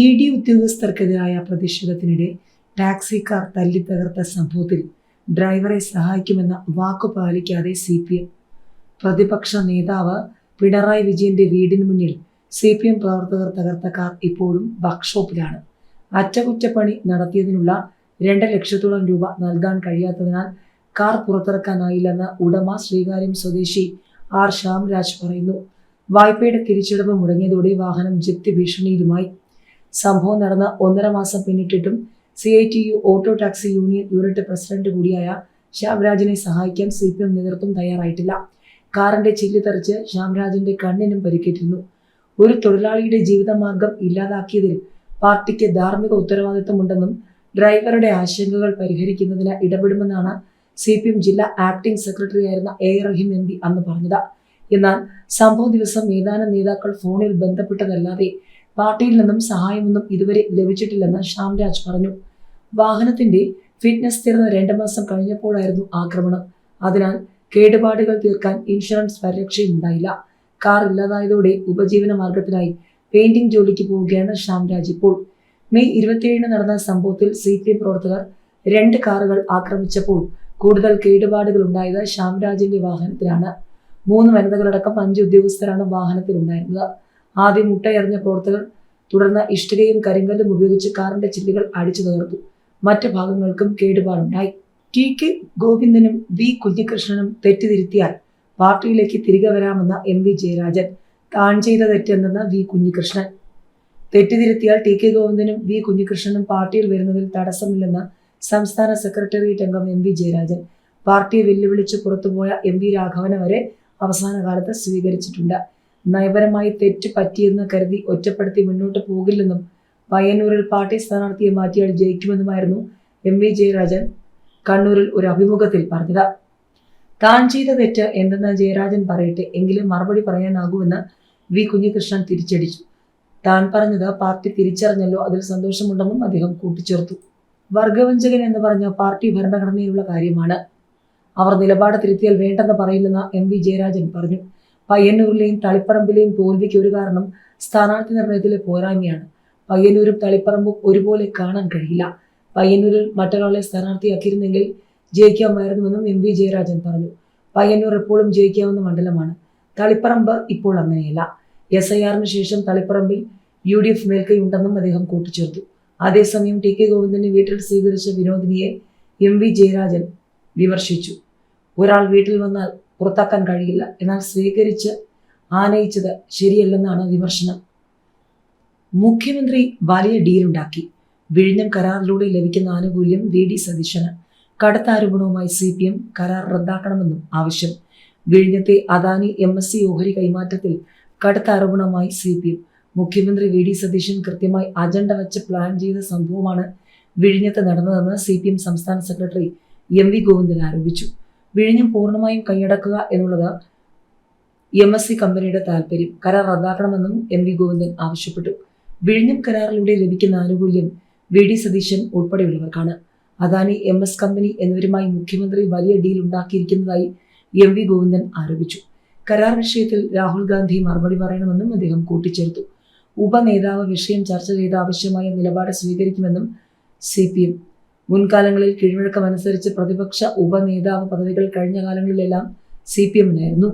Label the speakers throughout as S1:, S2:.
S1: ED ഉദ്യോഗസ്ഥർക്കെതിരായ പ്രതിഷേധത്തിനിടെ taxi car തല്ലിത്തകർത്ത സംഭവത്തിൽ ഡ്രൈവറെ സഹായിക്കുമെന്ന വാക്കു പാലിക്കാതെ CPM പ്രതിപക്ഷ നേതാവ് പിണറായി വിജയന്റെ വീടിന് മുന്നിൽ CPM പ്രവർത്തകർ തകർത്ത കാർ ഇപ്പോഴും വർക്ക്ഷോപ്പിലാണ്. അറ്റകുറ്റപ്പണി നടത്തിയതിനുള്ള 2 ലക്ഷത്തോളം രൂപ നൽകാൻ കഴിയാത്തതിനാൽ കാർ പുറത്തിറക്കാനായില്ലെന്ന് ഉടമ ശ്രീകാര്യം സ്വദേശി R. ശ്യാംരാജ് പറയുന്നു. വായ്പയുടെ തിരിച്ചടവ് മുടങ്ങിയതോടെ വാഹനം ജപ്തി ഭീഷണിയിലുമായി. സംഭവം നടന്ന 1.5 മാസം പിന്നിട്ടിട്ടും CITU auto taxi union unit president കൂടിയായ ശ്യാംരാജിനെ സഹായിക്കാൻ CPM നേതൃത്വം തയ്യാറായിട്ടില്ല. കാറിന്റെ ചില്ല് തെറിച്ച് ശ്യാംരാജിന്റെ കണ്ണിനും പരിക്കേറ്റിരുന്നു. ഒരു തൊഴിലാളിയുടെ ജീവിതമാർഗം ഇല്ലാതാക്കിയതിൽ പാർട്ടിക്ക് ധാർമ്മിക ഉത്തരവാദിത്തമുണ്ടെന്നും ഡ്രൈവറുടെ ആശങ്കകൾ പരിഹരിക്കുന്നതിന് ഇടപെടുമെന്നാണ് CPM ജില്ലാ ആക്ടിംഗ് സെക്രട്ടറിയായിരുന്ന A. റഹീം MP അന്ന് പറഞ്ഞത്. എന്നാൽ സംഭവ ദിവസം ഏതാനും നേതാക്കൾ ഫോണിൽ ബന്ധപ്പെട്ടതല്ലാതെ പാർട്ടിയിൽ നിന്നും സഹായമൊന്നും ഇതുവരെ ലഭിച്ചിട്ടില്ലെന്ന് ശ്യാംരാജ് പറഞ്ഞു. വാഹനത്തിന്റെ ഫിറ്റ്നസ് തീർന്ന 2 മാസം കഴിഞ്ഞപ്പോഴായിരുന്നു ആക്രമണം. അതിനാൽ കേടുപാടുകൾ തീർക്കാൻ ഇൻഷുറൻസ് പരിരക്ഷയുണ്ടായില്ല. കാർ ഇല്ലാതായതോടെ ഉപജീവന മാർഗത്തിനായി പെയിന്റിംഗ് ജോലിക്ക് പോവുകയാണ് ശ്യാംരാജ് ഇപ്പോൾ. മെയ് 27 നടന്ന സംഭവത്തിൽ CPM പ്രവർത്തകർ 2 കാറുകൾ ആക്രമിച്ചപ്പോൾ കൂടുതൽ കേടുപാടുകൾ ഉണ്ടായത് ശ്യാംരാജിന്റെ വാഹനത്തിലാണ്. 3 വനിതകളടക്കം 5 ഉദ്യോഗസ്ഥരാണ് വാഹനത്തിൽ ഉണ്ടായിരുന്നത്. ആദ്യം മുട്ടയെറിഞ്ഞ പ്രവർത്തകർ തുടർന്ന് ഇഷ്ടികയും കരിങ്കല്ലും ഉപയോഗിച്ച് കാറിന്റെ ചില്ലുകൾ അടിച്ചു തകർത്തു. മറ്റു ഭാഗങ്ങൾക്കും കേടുപാടുണ്ടായി. TK ഗോവിന്ദനും V. കുഞ്ഞികൃഷ്ണനും തെറ്റുതിരുത്തിയാൽ പാർട്ടിയിലേക്ക് തിരികെ വരാമെന്ന MV ജയരാജൻ. താൻ ചെയ്ത തെറ്റെന്തെന്ന് V. കുഞ്ഞികൃഷ്ണൻ. തെറ്റുതിരുത്തിയാൽ TK ഗോവിന്ദനും V. കുഞ്ഞികൃഷ്ണനും പാർട്ടിയിൽ വരുന്നതിൽ തടസ്സമില്ലെന്ന് സംസ്ഥാന സെക്രട്ടേറിയറ്റ് അംഗം MV ജയരാജൻ. പാർട്ടിയെ വെല്ലുവിളിച്ച് പുറത്തുപോയ MV രാഘവനെ വരെ അവസാന കാലത്ത് സ്വീകരിച്ചിട്ടുണ്ട്. നയപരമായി തെറ്റ് പറ്റിയെന്ന് കരുതി ഒറ്റപ്പെടുത്തി മുന്നോട്ട് പോകില്ലെന്നും പയ്യന്നൂരിൽ പാർട്ടി സ്ഥാനാർത്ഥിയെ മാറ്റിയാൽ ജയിക്കുമെന്നുമായിരുന്നു MV ജയരാജൻ കണ്ണൂരിൽ ഒരു അഭിമുഖത്തിൽ പറഞ്ഞത്. താൻ ചെയ്ത തെറ്റ് എന്തെന്ന് ജയരാജൻ പറയട്ടെ, എങ്കിലും മറുപടി പറയാനാകുമെന്ന് V. കുഞ്ഞികൃഷ്ണൻ തിരിച്ചടിച്ചു. താൻ പറഞ്ഞത് പാർട്ടി തിരിച്ചറിഞ്ഞല്ലോ, അതിൽ സന്തോഷമുണ്ടെന്നും അദ്ദേഹം കൂട്ടിച്ചേർത്തു. വർഗവഞ്ചകൻ എന്ന് പറഞ്ഞ പാർട്ടി ഭരണഘടനയിലുള്ള കാര്യമാണ്. അവർ നിലപാട് തിരുത്തിയാൽ വേണ്ടെന്ന് പറയില്ലെന്ന് MV ജയരാജൻ പറഞ്ഞു. പയ്യന്നൂരിലെയും തളിപ്പറമ്പിലെയും തോൽവിക്ക് ഒരു കാരണം സ്ഥാനാർത്ഥി നിർണയത്തിലെ പോരായ്മയാണ്. പയ്യന്നൂരും തളിപ്പറമ്പും ഒരുപോലെ കാണാൻ കഴിയില്ല. പയ്യന്നൂരിൽ മറ്റൊരാളെ സ്ഥാനാർത്ഥിയാക്കിയിരുന്നെങ്കിൽ ജയിക്കാമായിരുന്നുവെന്നും MV ജയരാജൻ പറഞ്ഞു. പയ്യന്നൂർ എപ്പോഴും ജയിക്കാവുന്ന മണ്ഡലമാണ്. തളിപ്പറമ്പ് ഇപ്പോൾ അങ്ങനെയല്ല. SIR-ന് ശേഷം തളിപ്പറമ്പിൽ UDF മേൽക്കൈയുണ്ടെന്നും അദ്ദേഹം കൂട്ടിച്ചേർത്തു. അതേസമയം TK ഗോവിന്ദനെ വീട്ടിൽ സ്വീകരിച്ച വിനോദിനിയെ MV ജയരാജൻ വിമർശിച്ചു. ഒരാൾ വീട്ടിൽ വന്നാൽ പുറത്താക്കാൻ കഴിയില്ല, എന്നാൽ സ്വീകരിച്ച് ആനയിച്ചത് ശരിയല്ലെന്നാണ് വിമർശനം. മുഖ്യമന്ത്രി വലിയ ഡീലുണ്ടാക്കി. വിഴിഞ്ഞം കരാറിലൂടെ ലഭിക്കുന്ന ആനുകൂല്യം VD സതീശന്. കടുത്ത ആരോപണവുമായി CPM കരാർ റദ്ദാക്കണമെന്നും ആവശ്യം. വിഴിഞ്ഞത്തെ അദാനി MSC ഓഹരി കൈമാറ്റത്തിൽ കടുത്ത ആരോപണവുമായി CPM. മുഖ്യമന്ത്രി VD സതീശൻ കൃത്യമായി അജണ്ട വെച്ച് പ്ലാൻ ചെയ്ത സംഭവമാണ് വിഴിഞ്ഞത്ത് നടന്നതെന്ന് CPM സംസ്ഥാന സെക്രട്ടറി MV ഗോവിന്ദൻ ആരോപിച്ചു. വിഴിഞ്ഞം പൂർണ്ണമായും കൈയടക്കുക എന്നുള്ളത് MSC കമ്പനിയുടെ താൽപര്യം. കരാർ റദ്ദാക്കണമെന്നും MV ഗോവിന്ദൻ ആവശ്യപ്പെട്ടു. വിഴിഞ്ഞം കരാറിലൂടെ ലഭിക്കുന്ന ആനുകൂല്യം VD സതീശൻ ഉൾപ്പെടെയുള്ളവർക്കാണ്. അദാനി MS കമ്പനി എന്നിവരുമായി മുഖ്യമന്ത്രി വലിയ ഡീൽ ഉണ്ടാക്കിയിരിക്കുന്നതായി MV ഗോവിന്ദൻ ആരോപിച്ചു. കരാർ വിഷയത്തിൽ രാഹുൽ ഗാന്ധി മറുപടി പറയണമെന്നും അദ്ദേഹം കൂട്ടിച്ചേർത്തു. ഉപനേതാവ് വിഷയം ചർച്ച ചെയ്ത് ആവശ്യമായ നിലപാട് സ്വീകരിക്കുമെന്നും CPM. മുൻകാലങ്ങളിൽ കീഴ്വഴക്കമനുസരിച്ച് പ്രതിപക്ഷ ഉപനേതാവ് പദവികൾ കഴിഞ്ഞ കാലങ്ങളിലെല്ലാം CPM-നായിരുന്നു.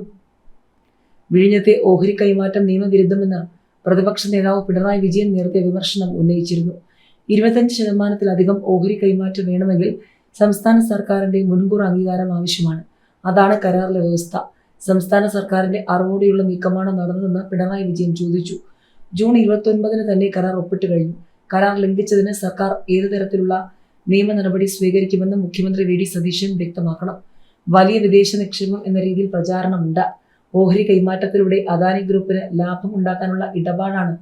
S1: വിഴിഞ്ഞത്തെ ഓഹരി കൈമാറ്റം നിയമവിരുദ്ധമെന്ന് പ്രതിപക്ഷ നേതാവ് പിണറായി വിജയൻ നേരത്തെ വിമർശനം ഉന്നയിച്ചിരുന്നു. 25%-ലധികം ഓഹരി കൈമാറ്റം വേണമെങ്കിൽ സംസ്ഥാന സർക്കാരിന്റെ മുൻകൂർ അംഗീകാരം ആവശ്യമാണ്. അതാണ് കരാറിലെ വ്യവസ്ഥ. സംസ്ഥാന സർക്കാരിന്റെ അറിവോടെയുള്ള നീക്കമാണ് നടന്നതെന്ന് പിണറായി വിജയൻ ചോദിച്ചു. ജൂൺ 29-ന് തന്നെ കരാർ ഒപ്പിട്ട് കഴിഞ്ഞു. കരാർ ലംഘിച്ചതിന് സർക്കാർ ഏത് തരത്തിലുള്ള നിയമ നടപടി സ്വീകരിക്കുമെന്ന് മുഖ്യമന്ത്രി VD സതീശൻ വ്യക്തമാക്കണം. വലിയ വിദേശ നിക്ഷേപം എന്ന രീതിയിൽ പ്രചാരണമുണ്ട്. ഓഹരി കൈമാറ്റത്തിലൂടെ അദാനി ഗ്രൂപ്പിന് ലാഭം ഉണ്ടാക്കാനുള്ള ഇടപാടാണ്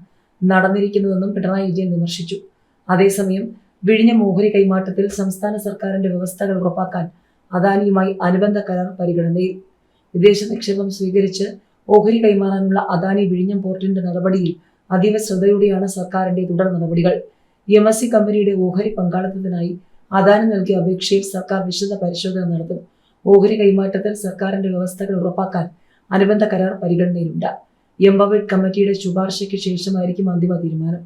S1: നടന്നിരിക്കുന്നതെന്നും പിണറായി വിജയൻ വിമർശിച്ചു. അതേസമയം വിഴിഞ്ഞം ഓഹരി കൈമാറ്റത്തിൽ സംസ്ഥാന സർക്കാരിന്റെ വ്യവസ്ഥകൾ ഉറപ്പാക്കാൻ അദാനിയുമായി അനുബന്ധ കരാർ പരിഗണനയിൽ. വിദേശ നിക്ഷേപം സ്വീകരിച്ച് ഓഹരി കൈമാറാനുള്ള അദാനി വിഴിഞ്ഞം പോർട്ടിന്റെ നടപടിയിൽ അതീവ ശ്രദ്ധയോടെയാണ് സർക്കാരിന്റെ തുടർ നടപടികൾ. MSC കമ്പനിയുടെ ഓഹരി പങ്കാളിത്തത്തിനായി അദാനി നൽകിയ അപേക്ഷയിൽ സർക്കാർ വിശദ പരിശോധന നടത്തും. ഓഹരി കൈമാറ്റത്തിൽ സർക്കാരിന്റെ വ്യവസ്ഥകൾ ഉറപ്പാക്കാൻ അനുബന്ധ കരാർ പരിഗണനയിലുണ്ട്. എംപവേർഡ് കമ്മിറ്റിയുടെ ശുപാർശയ്ക്ക് ശേഷമായിരിക്കും അന്തിമ തീരുമാനം.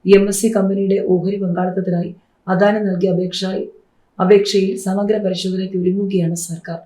S1: MSC കമ്പനിയുടെ ഓഹരി പങ്കാളിത്തത്തിനായി അദാനി നൽകിയ അപേക്ഷയിൽ സമഗ്ര പരിശോധനയ്ക്ക് ഒരുങ്ങുകയാണ് സർക്കാർ.